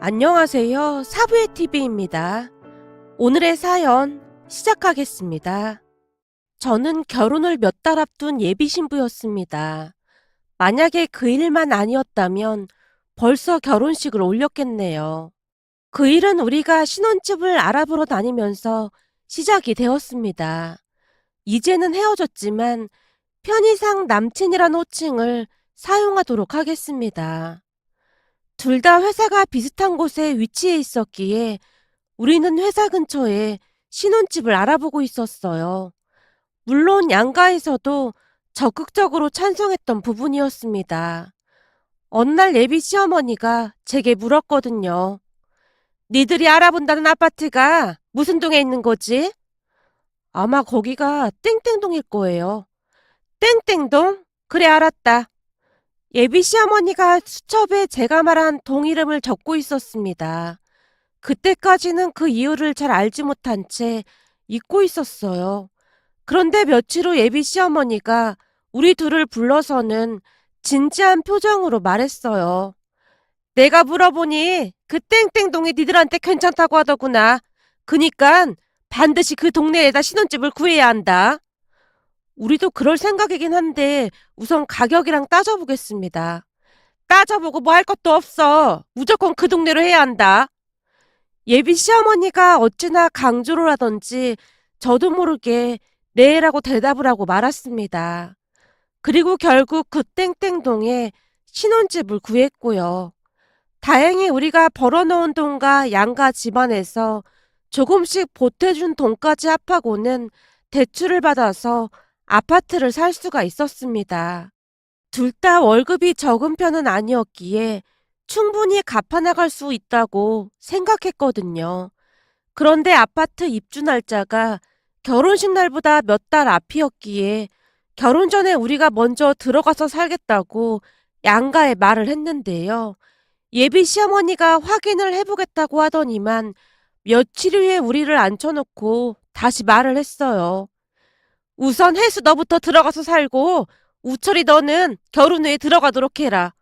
안녕하세요. 사부의 TV입니다. 오늘의 사연 시작하겠습니다. 저는 결혼을 몇 달 앞둔 예비 신부였습니다. 만약에 그 일만 아니었다면 벌써 결혼식을 올렸겠네요. 그 일은 우리가 신혼집을 알아보러 다니면서 시작이 되었습니다. 이제는 헤어졌지만 편의상 남친이란 호칭을 사용하도록 하겠습니다. 둘 다 회사가 비슷한 곳에 위치해 있었기에 우리는 회사 근처에 신혼집을 알아보고 있었어요. 물론 양가에서도 적극적으로 찬성했던 부분이었습니다. 어느 날 예비 시어머니가 제게 물었거든요. 니들이 알아본다는 아파트가 무슨 동에 있는 거지? 아마 거기가 땡땡동일 거예요. 땡땡동? 그래 알았다. 예비 시어머니가 수첩에 제가 말한 동 이름을 적고 있었습니다. 그때까지는 그 이유를 잘 알지 못한 채 잊고 있었어요. 그런데 며칠 후 예비 시어머니가 우리 둘을 불러서는 진지한 표정으로 말했어요. 내가 물어보니 그 땡땡동이 니들한테 괜찮다고 하더구나. 그니깐 반드시 그 동네에다 신혼집을 구해야 한다. 우리도 그럴 생각이긴 한데 우선 가격이랑 따져보겠습니다. 따져보고 뭐 할 것도 없어. 무조건 그 동네로 해야 한다. 예비 시어머니가 어찌나 강조를 하던지 저도 모르게 네라고 대답을 하고 말았습니다. 그리고 결국 그 땡땡동에 신혼집을 구했고요. 다행히 우리가 벌어놓은 돈과 양가 집안에서 조금씩 보태준 돈까지 합하고는 대출을 받아서 아파트를 살 수가 있었습니다. 둘 다 월급이 적은 편은 아니었기에 충분히 갚아나갈 수 있다고 생각했거든요. 그런데 아파트 입주 날짜가 결혼식 날보다 몇 달 앞이었기에 결혼 전에 우리가 먼저 들어가서 살겠다고 양가에 말을 했는데요. 예비 시어머니가 확인을 해보겠다고 하더니만 며칠 후에 우리를 앉혀놓고 다시 말을 했어요. 우선 혜수 너부터 들어가서 살고 우철이 너는 결혼 후에 들어가도록 해라.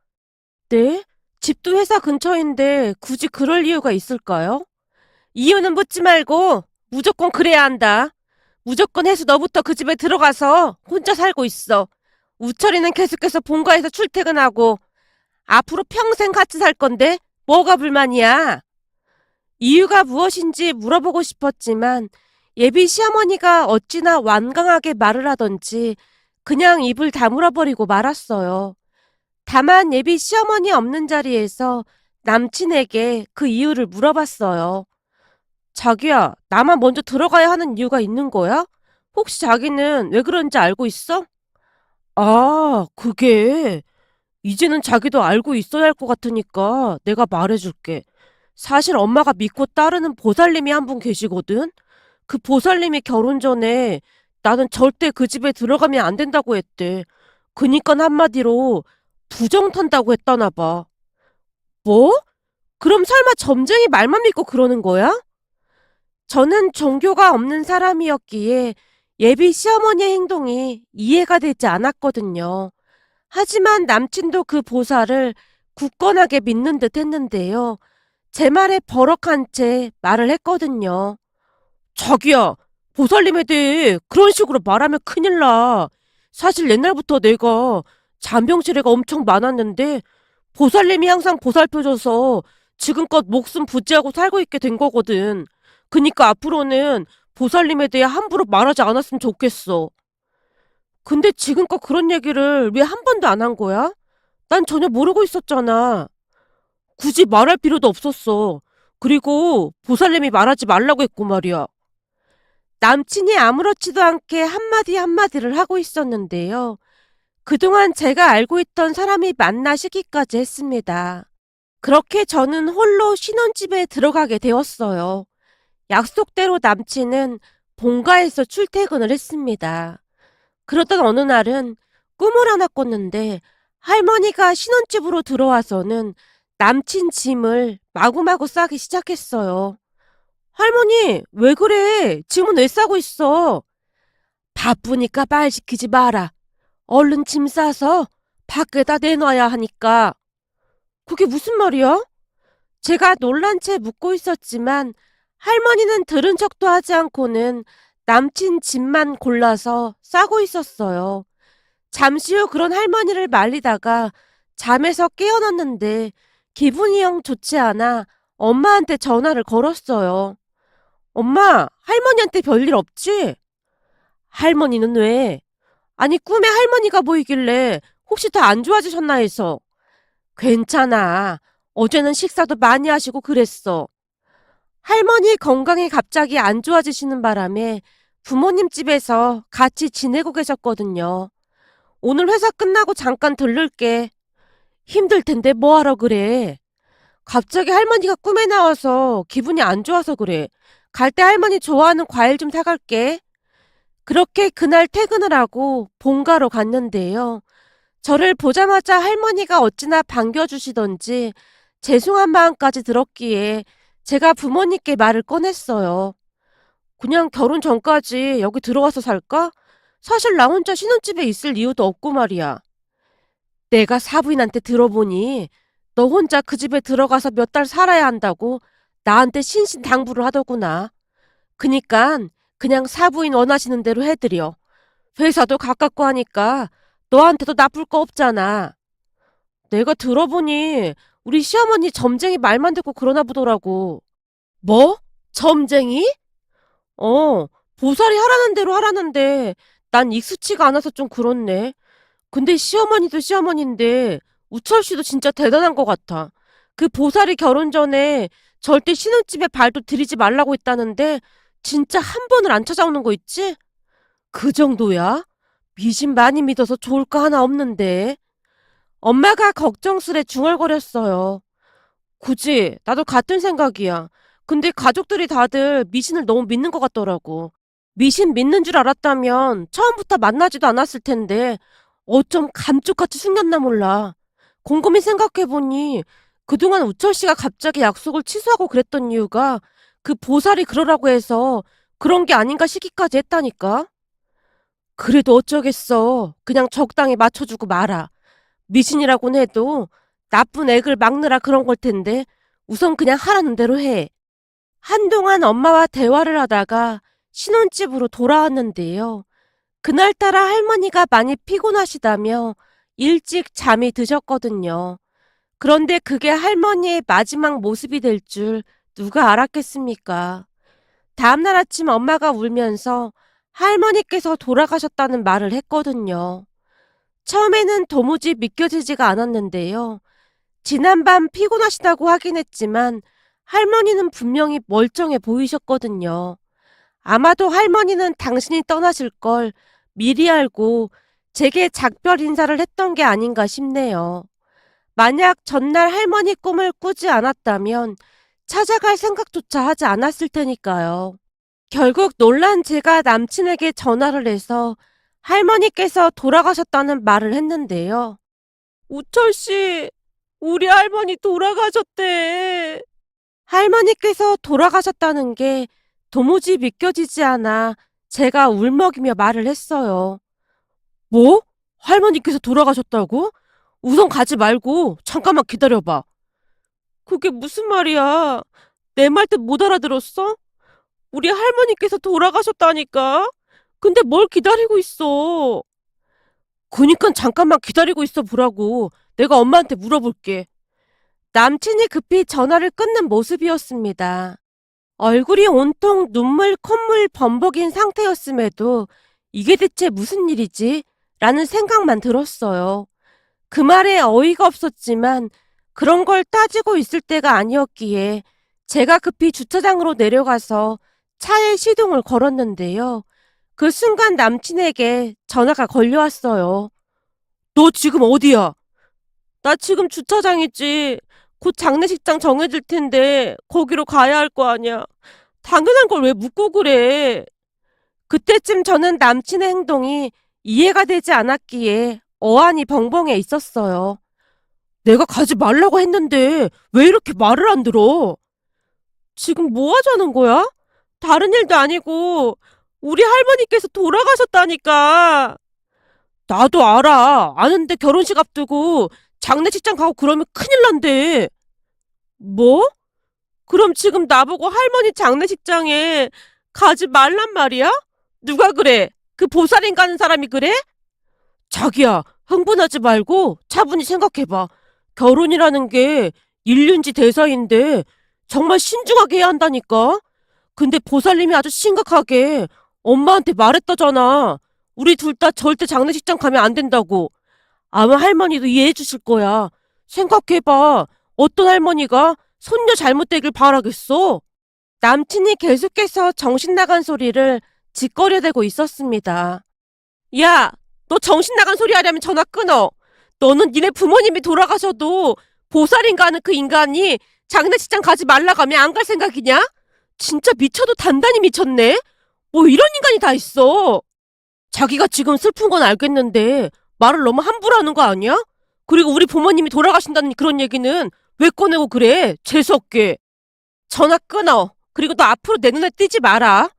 네? 집도 회사 근처인데 굳이 그럴 이유가 있을까요? 이유는 묻지 말고 무조건 그래야 한다. 무조건 혜수 너부터 그 집에 들어가서 혼자 살고 있어. 우철이는 계속해서 본가에서 출퇴근하고 앞으로 평생 같이 살 건데 뭐가 불만이야? 이유가 무엇인지 물어보고 싶었지만 예비 시어머니가 어찌나 완강하게 말을 하던지 그냥 입을 다물어버리고 말았어요. 다만 예비 시어머니 없는 자리에서 남친에게 그 이유를 물어봤어요. 자기야, 나만 먼저 들어가야 하는 이유가 있는 거야? 혹시 자기는 왜 그런지 알고 있어? 아, 그게 이제는 자기도 알고 있어야 할 것 같으니까 내가 말해줄게. 사실 엄마가 믿고 따르는 보살님이 한 분 계시거든? 그 보살님이 결혼 전에 나는 절대 그 집에 들어가면 안 된다고 했대. 그니까 한마디로 부정 탄다고 했다나 봐. 뭐? 그럼 설마 점쟁이 말만 믿고 그러는 거야? 저는 종교가 없는 사람이었기에 예비 시어머니의 행동이 이해가 되지 않았거든요. 하지만 남친도 그 보살을 굳건하게 믿는 듯 했는데요. 제 말에 버럭한 채 말을 했거든요. 자기야, 보살님에 대해 그런 식으로 말하면 큰일 나. 사실 옛날부터 내가 잔병치레가 엄청 많았는데 보살님이 항상 보살펴줘서 지금껏 목숨 부지하고 살고 있게 된 거거든. 그니까 앞으로는 보살님에 대해 함부로 말하지 않았으면 좋겠어. 근데 지금껏 그런 얘기를 왜 한 번도 안 한 거야? 난 전혀 모르고 있었잖아. 굳이 말할 필요도 없었어. 그리고 보살님이 말하지 말라고 했고 말이야. 남친이 아무렇지도 않게 한마디 한마디를 하고 있었는데요. 그동안 제가 알고 있던 사람이 맞나 싶기까지 했습니다. 그렇게 저는 홀로 신혼집에 들어가게 되었어요. 약속대로 남친은 본가에서 출퇴근을 했습니다. 그러던 어느 날은 꿈을 하나 꿨는데 할머니가 신혼집으로 들어와서는 남친 짐을 마구마구 싸기 시작했어요. 할머니, 왜 그래? 짐은 왜 싸고 있어? 바쁘니까 말 시키지 마라. 얼른 짐 싸서 밖에다 내놔야 하니까. 그게 무슨 말이야? 제가 놀란 채 묻고 있었지만 할머니는 들은 척도 하지 않고는 남친 집만 골라서 싸고 있었어요. 잠시 후 그런 할머니를 말리다가 잠에서 깨어났는데 기분이 영 좋지 않아 엄마한테 전화를 걸었어요. 엄마, 할머니한테 별일 없지? 할머니는 왜? 아니, 꿈에 할머니가 보이길래 혹시 더 안 좋아지셨나 해서. 괜찮아. 어제는 식사도 많이 하시고 그랬어. 할머니 건강이 갑자기 안 좋아지시는 바람에 부모님 집에서 같이 지내고 계셨거든요. 오늘 회사 끝나고 잠깐 들를게. 힘들 텐데 뭐하러 그래? 갑자기 할머니가 꿈에 나와서 기분이 안 좋아서 그래. 갈 때 할머니 좋아하는 과일 좀 사갈게. 그렇게 그날 퇴근을 하고 본가로 갔는데요. 저를 보자마자 할머니가 어찌나 반겨주시던지 죄송한 마음까지 들었기에 제가 부모님께 말을 꺼냈어요. 그냥 결혼 전까지 여기 들어와서 살까? 사실 나 혼자 신혼집에 있을 이유도 없고 말이야. 내가 사부인한테 들어보니 너 혼자 그 집에 들어가서 몇 달 살아야 한다고 나한테 신신당부를 하더구나. 그니깐 그냥 사부인 원하시는 대로 해드려. 회사도 가깝고 하니까 너한테도 나쁠 거 없잖아. 내가 들어보니 우리 시어머니 점쟁이 말만 듣고 그러나 보더라고. 뭐? 점쟁이? 어, 보살이 하라는 대로 하라는데 난 익숙치가 않아서 좀 그렇네. 근데 시어머니도 시어머니인데 우철 씨도 진짜 대단한 것 같아. 그 보살이 결혼 전에 절대 신혼집에 발도 들이지 말라고 했다는데 진짜 한 번을 안 찾아오는 거 있지? 그 정도야? 미신 많이 믿어서 좋을 거 하나 없는데. 엄마가 걱정스레 중얼거렸어요. 굳이 나도 같은 생각이야. 근데 가족들이 다들 미신을 너무 믿는 것 같더라고. 미신 믿는 줄 알았다면 처음부터 만나지도 않았을 텐데 어쩜 감쪽같이 숨겼나 몰라. 곰곰이 생각해보니 그동안 우철 씨가 갑자기 약속을 취소하고 그랬던 이유가 그 보살이 그러라고 해서 그런 게 아닌가 싶기까지 했다니까. 그래도 어쩌겠어. 그냥 적당히 맞춰주고 말아. 미신이라고는 해도 나쁜 액을 막느라 그런 걸 텐데 우선 그냥 하라는 대로 해. 한동안 엄마와 대화를 하다가 신혼집으로 돌아왔는데요. 그날따라 할머니가 많이 피곤하시다며 일찍 잠이 드셨거든요. 그런데 그게 할머니의 마지막 모습이 될 줄 누가 알았겠습니까? 다음날 아침 엄마가 울면서 할머니께서 돌아가셨다는 말을 했거든요. 처음에는 도무지 믿겨지지가 않았는데요. 지난밤 피곤하시다고 하긴 했지만 할머니는 분명히 멀쩡해 보이셨거든요. 아마도 할머니는 당신이 떠나실 걸 미리 알고 제게 작별 인사를 했던 게 아닌가 싶네요. 만약 전날 할머니 꿈을 꾸지 않았다면 찾아갈 생각조차 하지 않았을 테니까요. 결국 놀란 제가 남친에게 전화를 해서 할머니께서 돌아가셨다는 말을 했는데요. 우철 씨, 우리 할머니 돌아가셨대. 할머니께서 돌아가셨다는 게 도무지 믿겨지지 않아 제가 울먹이며 말을 했어요. 뭐? 할머니께서 돌아가셨다고? 우선 가지 말고 잠깐만 기다려봐. 그게 무슨 말이야? 내 말 뜻 못 알아들었어? 우리 할머니께서 돌아가셨다니까? 근데 뭘 기다리고 있어? 그니까 잠깐만 기다리고 있어 보라고. 내가 엄마한테 물어볼게. 남친이 급히 전화를 끊는 모습이었습니다. 얼굴이 온통 눈물, 콧물 범벅인 상태였음에도 이게 대체 무슨 일이지? 라는 생각만 들었어요. 그 말에 어이가 없었지만 그런 걸 따지고 있을 때가 아니었기에 제가 급히 주차장으로 내려가서 차에 시동을 걸었는데요. 그 순간 남친에게 전화가 걸려왔어요. 너 지금 어디야? 나 지금 주차장이지. 곧 장례식장 정해질 텐데 거기로 가야 할 거 아니야. 당연한 걸 왜 묻고 그래. 그때쯤 저는 남친의 행동이 이해가 되지 않았기에 어안이 벙벙해 있었어요. 내가 가지 말라고 했는데 왜 이렇게 말을 안 들어? 지금 뭐 하자는 거야? 다른 일도 아니고 우리 할머니께서 돌아가셨다니까. 나도 알아. 아는데 결혼식 앞두고 장례식장 가고 그러면 큰일 난대. 뭐? 그럼 지금 나보고 할머니 장례식장에 가지 말란 말이야? 누가 그래? 그 보살인 가는 사람이 그래? 자기야, 흥분하지 말고 차분히 생각해봐. 결혼이라는 게 일륜지 대사인데 정말 신중하게 해야 한다니까? 근데 보살님이 아주 심각하게 엄마한테 말했다잖아. 우리 둘 다 절대 장례식장 가면 안 된다고. 아마 할머니도 이해해 주실 거야. 생각해봐. 어떤 할머니가 손녀 잘못되길 바라겠어? 남친이 계속해서 정신 나간 소리를 짓거려대고 있었습니다. 야, 너 정신 나간 소리 하려면 전화 끊어. 너는 니네 부모님이 돌아가셔도 보살인가 하는 그 인간이 장례식장 가지 말라고 하면 안 갈 생각이냐? 진짜 미쳐도 단단히 미쳤네? 뭐 이런 인간이 다 있어. 자기가 지금 슬픈 건 알겠는데 말을 너무 함부로 하는 거 아니야? 그리고 우리 부모님이 돌아가신다는 그런 얘기는 왜 꺼내고 그래? 재수없게. 전화 끊어. 그리고 너 앞으로 내 눈에 띄지 마라.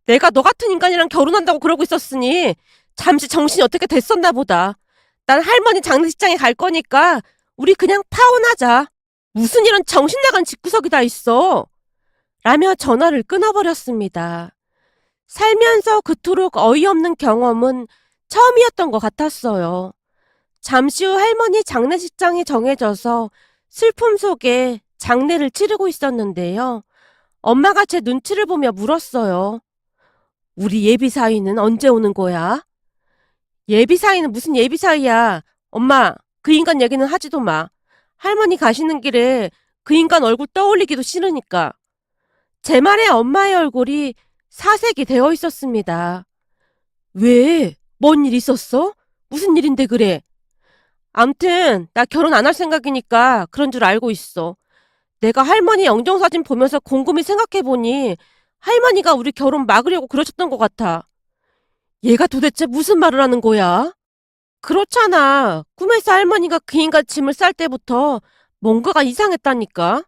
내가 너 같은 인간이랑 결혼한다고 그러고 있었으니 잠시 정신이 어떻게 됐었나 보다. 난 할머니 장례식장에 갈 거니까 우리 그냥 파혼하자. 무슨 이런 정신 나간 집구석이 다 있어. 라며 전화를 끊어버렸습니다. 살면서 그토록 어이없는 경험은 처음이었던 것 같았어요. 잠시 후 할머니 장례식장이 정해져서 슬픔 속에 장례를 치르고 있었는데요. 엄마가 제 눈치를 보며 물었어요. 우리 예비 사위는 언제 오는 거야? 예비 사위는 무슨 예비 사위야. 엄마, 그 인간 얘기는 하지도 마. 할머니 가시는 길에 그 인간 얼굴 떠올리기도 싫으니까. 제 말에 엄마의 얼굴이 사색이 되어 있었습니다. 왜? 뭔 일 있었어? 무슨 일인데 그래? 암튼 나 결혼 안 할 생각이니까 그런 줄 알고 있어. 내가 할머니 영정사진 보면서 곰곰이 생각해보니 할머니가 우리 결혼 막으려고 그러셨던 것 같아. 얘가 도대체 무슨 말을 하는 거야? 그렇잖아. 꿈에서 할머니가 그 인간 짐을 쌀 때부터 뭔가가 이상했다니까.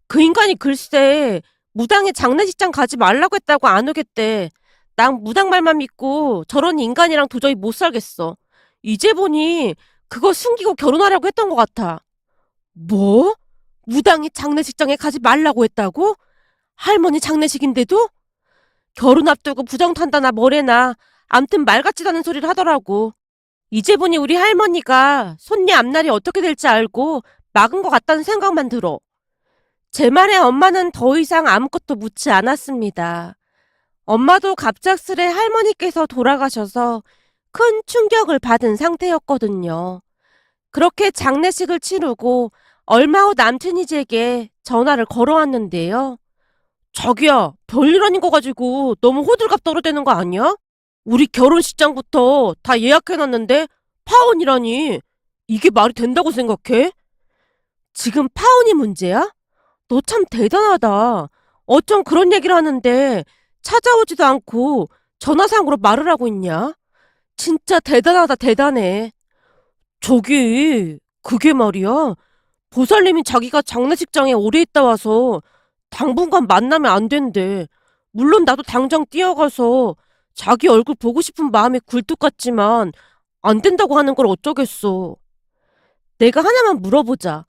그 인간이 글쎄 무당의 장례식장 가지 말라고 했다고 안 오겠대. 난 무당 말만 믿고 저런 인간이랑 도저히 못 살겠어. 이제 보니 그거 숨기고 결혼하려고 했던 것 같아. 뭐? 무당이 장례식장에 가지 말라고 했다고? 할머니 장례식인데도? 결혼 앞두고 부정탄다나 뭐래나 암튼 말 같지도 않은 소리를 하더라고. 이제 보니 우리 할머니가 손녀 앞날이 어떻게 될지 알고 막은 것 같다는 생각만 들어. 제 말에 엄마는 더 이상 아무것도 묻지 않았습니다. 엄마도 갑작스레 할머니께서 돌아가셔서 큰 충격을 받은 상태였거든요. 그렇게 장례식을 치르고 얼마 후 남친이 제게 전화를 걸어왔는데요. 자기야, 별일 아닌 거 가지고 너무 호들갑 떨어대는 거 아니야? 우리 결혼식장부터 다 예약해놨는데 파혼이라니. 이게 말이 된다고 생각해? 지금 파혼이 문제야? 너 참 대단하다. 어쩜 그런 얘기를 하는데 찾아오지도 않고 전화상으로 말을 하고 있냐? 진짜 대단하다, 대단해. 저기, 그게 말이야. 보살님이 자기가 장례식장에 오래 있다 와서 당분간 만나면 안 된대. 물론 나도 당장 뛰어가서 자기 얼굴 보고 싶은 마음이 굴뚝 같지만 안 된다고 하는 걸 어쩌겠어. 내가 하나만 물어보자.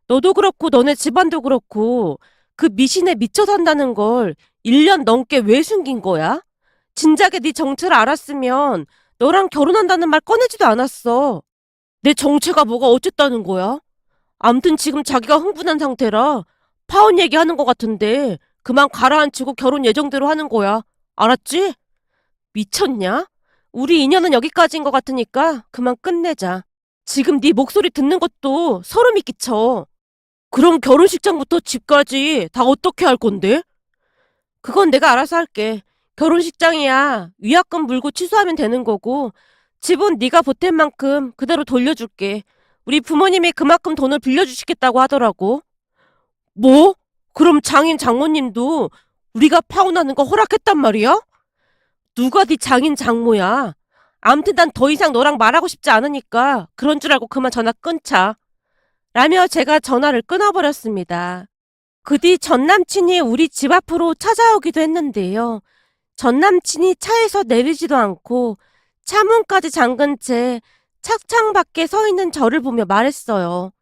너도 그렇고 너네 집안도 그렇고 그 미신에 미쳐 산다는 걸 1년 넘게 왜 숨긴 거야? 진작에 네 정체를 알았으면 너랑 결혼한다는 말 꺼내지도 않았어. 내 정체가 뭐가 어쨌다는 거야? 암튼 지금 자기가 흥분한 상태라 파혼 얘기하는 것 같은데 그만 가라앉히고 결혼 예정대로 하는 거야. 알았지? 미쳤냐? 우리 인연은 여기까지인 것 같으니까 그만 끝내자. 지금 네 목소리 듣는 것도 소름이 끼쳐. 그럼 결혼식장부터 집까지 다 어떻게 할 건데? 그건 내가 알아서 할게. 결혼식장이야. 위약금 물고 취소하면 되는 거고 집은 네가 보탠 만큼 그대로 돌려줄게. 우리 부모님이 그만큼 돈을 빌려주시겠다고 하더라고. 뭐? 그럼 장인 장모님도 우리가 파혼하는 거 허락했단 말이야? 누가 네 장인 장모야? 암튼 난 더 이상 너랑 말하고 싶지 않으니까 그런 줄 알고 그만 전화 끊자. 라며 제가 전화를 끊어버렸습니다. 그 뒤 전남친이 우리 집 앞으로 찾아오기도 했는데요. 전남친이 차에서 내리지도 않고 차문까지 잠근 채 차창 밖에 서 있는 저를 보며 말했어요.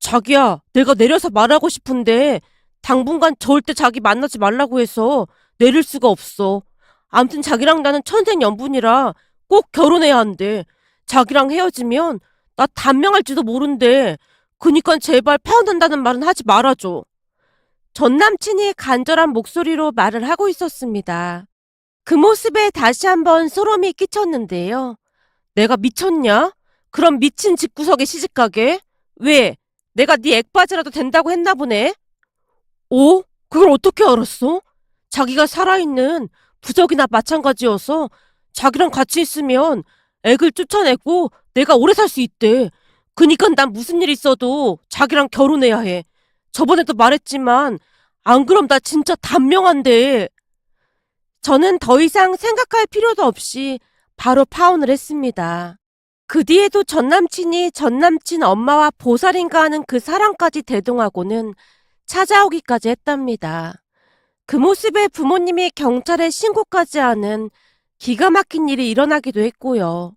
자기야, 내가 내려서 말하고 싶은데 당분간 절대 자기 만나지 말라고 해서 내릴 수가 없어. 암튼 자기랑 나는 천생연분이라 꼭 결혼해야 한대. 자기랑 헤어지면 나 단명할지도 모른대. 그니까 제발 파혼한다는 말은 하지 말아줘. 전 남친이 간절한 목소리로 말을 하고 있었습니다. 그 모습에 다시 한번 소름이 끼쳤는데요. 내가 미쳤냐? 그럼 미친 집구석에 시집가게? 왜? 내가 네 액바지라도 된다고 했나 보네? 오? 그걸 어떻게 알았어? 자기가 살아있는 부적이나 마찬가지여서 자기랑 같이 있으면 액을 쫓아내고 내가 오래 살 수 있대. 그니까 난 무슨 일 있어도 자기랑 결혼해야 해. 저번에도 말했지만 안 그럼 나 진짜 단명한데. 저는 더 이상 생각할 필요도 없이 바로 파혼을 했습니다. 그 뒤에도 전 남친이 전 남친 엄마와 보살인가 하는 그 사랑까지 대동하고는 찾아오기까지 했답니다. 그 모습에 부모님이 경찰에 신고까지 하는 기가 막힌 일이 일어나기도 했고요.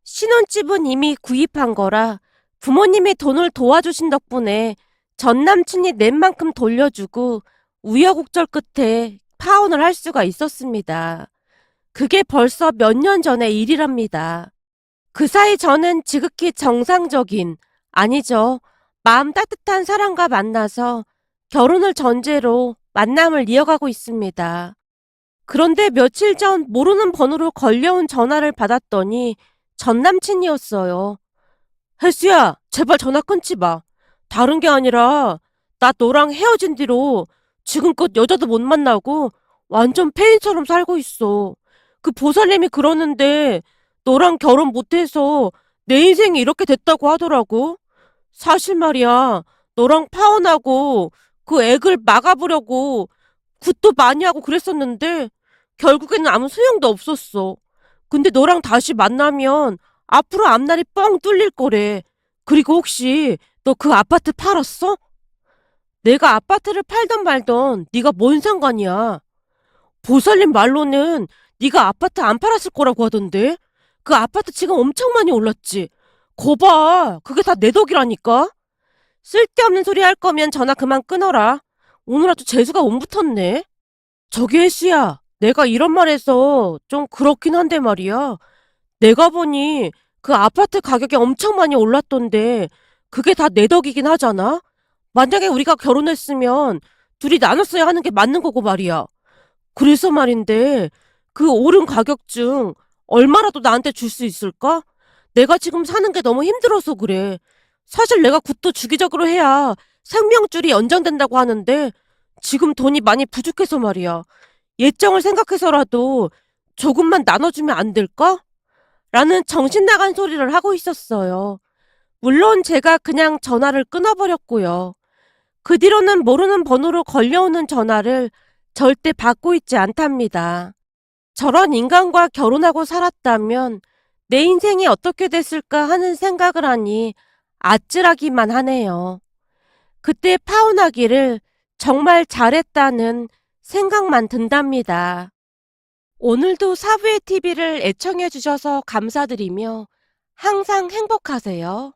신혼집은 이미 구입한 거라 부모님이 돈을 도와주신 덕분에 전 남친이 낸 만큼 돌려주고 우여곡절 끝에 파혼을 할 수가 있었습니다. 그게 벌써 몇 년 전의 일이랍니다. 그 사이 저는 지극히 정상적인, 아니죠. 마음 따뜻한 사람과 만나서 결혼을 전제로 만남을 이어가고 있습니다. 그런데 며칠 전 모르는 번호로 걸려온 전화를 받았더니 전 남친이었어요. 혜수야, 제발 전화 끊지 마. 다른 게 아니라 나 너랑 헤어진 뒤로 지금껏 여자도 못 만나고 완전 폐인처럼 살고 있어. 그 보살님이 그러는데 너랑 결혼 못해서 내 인생이 이렇게 됐다고 하더라고. 사실 말이야, 너랑 파혼하고 그 액을 막아보려고 굿도 많이 하고 그랬었는데 결국에는 아무 소용도 없었어. 근데 너랑 다시 만나면 앞으로 앞날이 뻥 뚫릴 거래. 그리고 혹시 너 그 아파트 팔았어? 내가 아파트를 팔던 말던 네가 뭔 상관이야. 보살님 말로는 네가 아파트 안 팔았을 거라고 하던데. 그 아파트 지금 엄청 많이 올랐지. 거봐, 그게 다 내 덕이라니까. 쓸데없는 소리 할 거면 전화 그만 끊어라. 오늘 아주 재수가 온 붙었네. 저기 혜수야, 내가 이런 말해서 좀 그렇긴 한데 말이야. 내가 보니 그 아파트 가격이 엄청 많이 올랐던데 그게 다 내 덕이긴 하잖아? 만약에 우리가 결혼했으면 둘이 나눴어야 하는 게 맞는 거고 말이야. 그래서 말인데 그 오른 가격 중 얼마라도 나한테 줄 수 있을까? 내가 지금 사는 게 너무 힘들어서 그래. 사실 내가 굿도 주기적으로 해야 생명줄이 연장된다고 하는데 지금 돈이 많이 부족해서 말이야. 예정을 생각해서라도 조금만 나눠주면 안 될까? 라는 정신 나간 소리를 하고 있었어요. 물론 제가 그냥 전화를 끊어버렸고요. 그 뒤로는 모르는 번호로 걸려오는 전화를 절대 받고 있지 않답니다. 저런 인간과 결혼하고 살았다면 내 인생이 어떻게 됐을까 하는 생각을 하니 아찔하기만 하네요. 그때 파혼하기를 정말 잘했다는 생각만 든답니다. 오늘도 사부의 TV를 애청해 주셔서 감사드리며 항상 행복하세요.